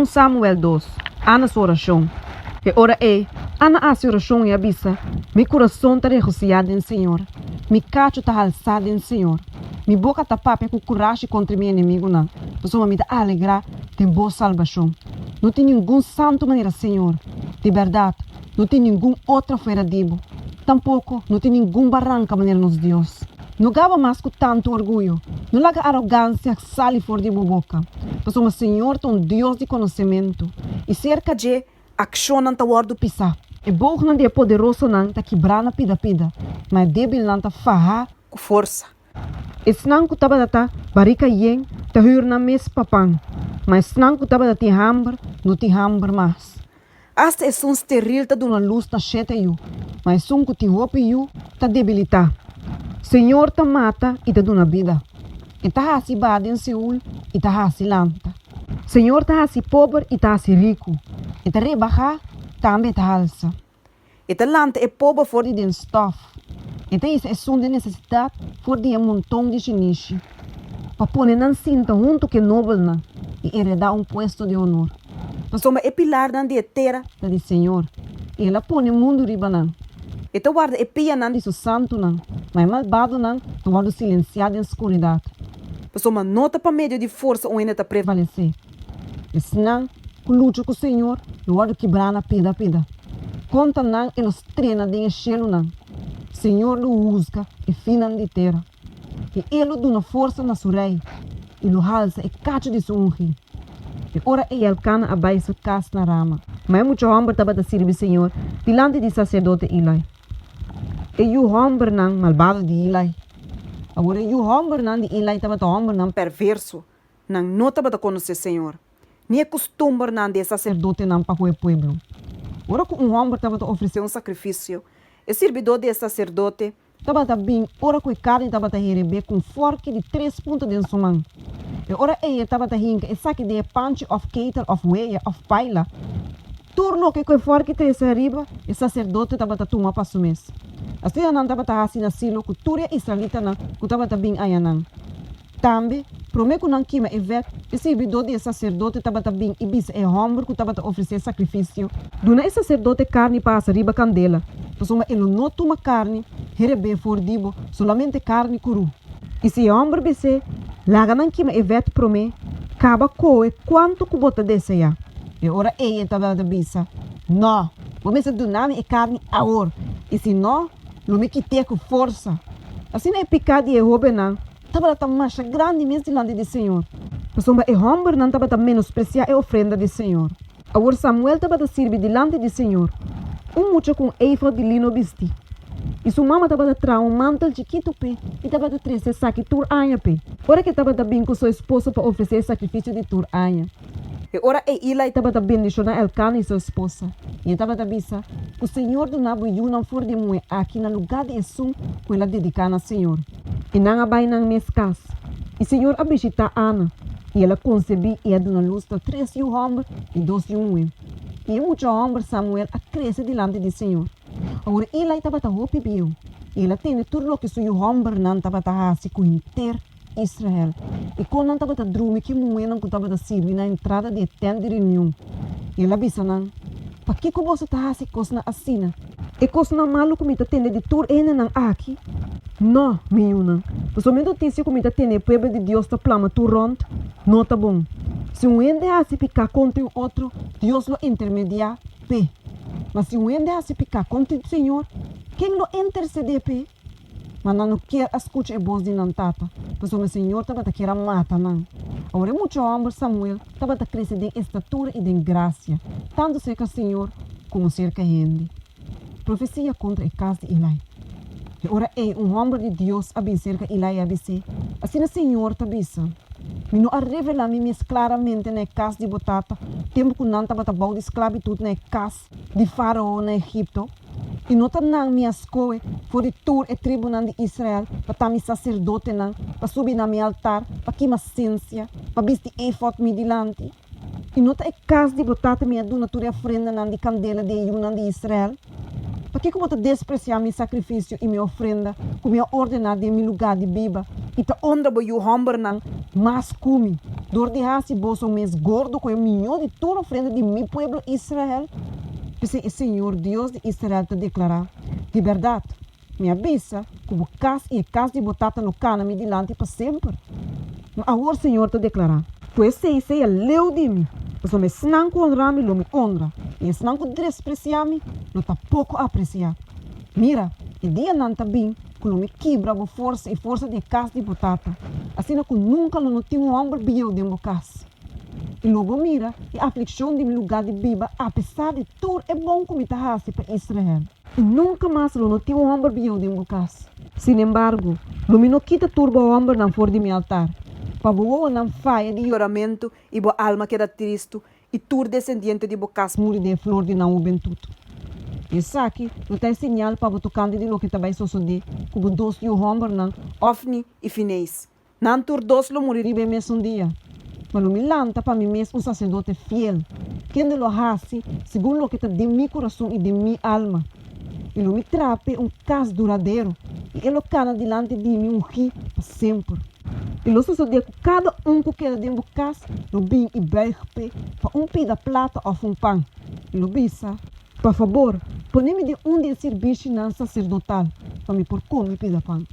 1 Samuel 2, Ana sua oração. E ora Ana a sua oração e avisa, meu coração está regociado em Senhor, meu cacho está alçado em Senhor, minha boca está pape com coragem contra meu inimigo não, pessoa me dá alegrar de boa salvação. Não tem nenhum santo maneira Senhor, de verdade, não tem nenhum outra fora dibo, tampouco não tem nenhum barranca maneira nos Deus. Não gaba mais com tanto orgulho, não larga arrogância que sale fora de boca. Pois o Senhor é Deus de conhecimento. E cerca de ação não está guardo pisar. E bom não é poderoso não está quebrar na pida, mas é débil não está farrar com força. E senão que estava a barrica yen, está hur na mes papang. Mas senão que estava a ter hambre, não tem hambre mais. Hasta é um esteril está dando luz na cheta eu, mas um que te roupa eu está debilitar. Senhor te mata e te dá vida. E te hasi bade em Seul e te hasi lanta. Senhor te hasi pobre e te hasi rico. E te rebaja também te alça. E te lanta é pobre voor die den stof. E te is é de necessidade voor die montão de geniche. Para pôr nan cinta junto que noble na e heredar puesto de honor. Mas uma é pilar nan de terra da Senhor. E ela põe o mundo riba nan. E te guarda e pia nan de seu santo nan. Mas malvado não, te guarda silenciado em escuridade. Pois uma nota para meio de força ou ainda te prevalecer. E senão, com luta com o Senhor, eu guardo quebrar na pida. Conta não e nos treina de enchê-lo não. Senhor lo usa e finan de terra. E ele dá uma força na sua rei. E lo halsa e cacha de sua ungi. E ora ele cana abaixo casa na rama. Mas muito homem estava a servir o Senhor, diante de sacerdote Eli. E o homem não malvado de Eli. Agora o homem não de Eli estava homem não perverso, não estava a conhecer o Senhor. Nem é costume não de sacerdote não para o povo. Agora que homem estava a oferecer sacrifício, o servidor de sacerdote estava a bem, ora que a carne estava a receber com forque de 3 pontos de sua mão. E ora ele estava a rinca e saque de punch of cattle of weia of paila. Turno que o forque 3 arriba, o sacerdote estava a tomar para o mês. Assim não estava a assim na silo, que tudo israelita não, que estava a bem aí não. Também, prometo não que me evite, esse servidor de sacerdote estava a bem e bis é homem que estava a oferecer sacrifício. Dona esse sacerdote carne passa arriba candela, pois ele não toma carne, rebe fordibo, somente carne cru. E se homem bese, laga não que me evite promete, acaba coe quanto que bota deseja. E ora ele estava a bisa, não, vamos a donar e carne agora. E se não, não me quitei com força. Assim não é picado e roubo não. Estava a marcha grande mesmo diante do Senhor. Mas o homem não estava a menospreciar a ofrenda do Senhor. Agora Samuel estava a servir diante do Senhor. Mucho com eifo de lino vesti. E sua mama estava a trazer mantel chiquito pe. E estava a trazer saque tur anha pe. Ora que estava a bem com seu esposo para oferecer sacrifício de tur anha. E ora Eli estava a bendicionar Elcana e sua esposa. E estava a bisa, o Senhor do Nabu não for de mulher aqui no lugar de Esum, que ela dedicar ao Senhor. E não abai na minha casa. E o Senhor abisita Ana. E ela concebeu e deu na luz de 3 homens e 2 mulheres. E muito homem Samuel a crescer diante do Senhor. Agora Eli estava a roupa biu. E ela tem tudo o que seu homem não estava a fazer com inteiro Israel. E quando não estava a dormir, que mulher não estava a servir na entrada de tenda de reunião. E ela disse não. Para que você está assim coisa assim? E coisa malo como está tendo de tur ena não aqui? Não, meu não. Somente notícia como está tendo o povo de Deus está plama turront, não está bom. Se um ende assim picar contra o outro, Deus lo intermedia pe. Mas se um ende assim picar contra o Senhor, quem lo intercede pe? Mas não quer escutar a voz de Nantata, pois o Senhor estava a querer matar não. Agora muito homem Samuel estava a crescer de estatura e de graça, tanto cerca o Senhor como cerca ele. Profecia contra a casa de Eli. E ora homem de Deus a cerca Eli a dizer, assim o Senhor te avisa. Me não revela me claramente na casa de Botata, tempo que não estava a de esclavitud na casa de Faraó na Egipto. E não está na minha escola, for de tur e tribunal de Israel, para estar me sacerdote não, para subir na meu altar, para que uma ciência, para vestir efod me dilante. E não está a casa de Botata minha donatura ofrenda não de candela de Yunnan de Israel. Para que eu vou despreciar meu sacrifício e minha ofrenda, como eu ordenar de meu lugar de biba, e te onda o homem não, mas come. Door de hasi boso mes gordo com o milhão de toda ofrenda de mi pueblo Israel. Pese o Senhor Deus de Israel te declarar, de verdade, me avisa que o cas e cas de botata no cana me dilante para sempre. Mas agora o Senhor te declarar, pois sei leu de mim, mas me snang com honrar-me, lo me honra, e snang com despreciar-me, lo tá pouco apreciar. Mira, e dia não tá bem, que lo me quebra com força e força de cas de botata, assim que nunca não tinha um homem bio de um cas. E logo mira, e a aflição de meu lugar de biba, apesar de tudo, é bom como está para Israel. E nunca mais não tinha um homem bio de um cas. Sin embargo, lo me não quita turbo o homem não for de meu altar. Para boa não faia de oramento e boa alma queda triste e tur descendiente de bocas muri de flor de não bentuto. E saque, não tem sinal para tocando de lo que também sucede, como dois de homem não, Ofni e Finés. Não tur dois lo morir bem mesmo dia. Mas me lanta para mim mesmo um sacerdote fiel, que lo hace segundo o que está de meu coração e de minha alma. E me trape um caso duradouro, e ele cana delante de mim um ri para sempre. E lo sucede que cada que queda dentro do casa, lo bem e berge para um pida plata ou um pão. E lo bisa, por favor, põe-me de de serviço não sacerdotal, para me por como pida pão.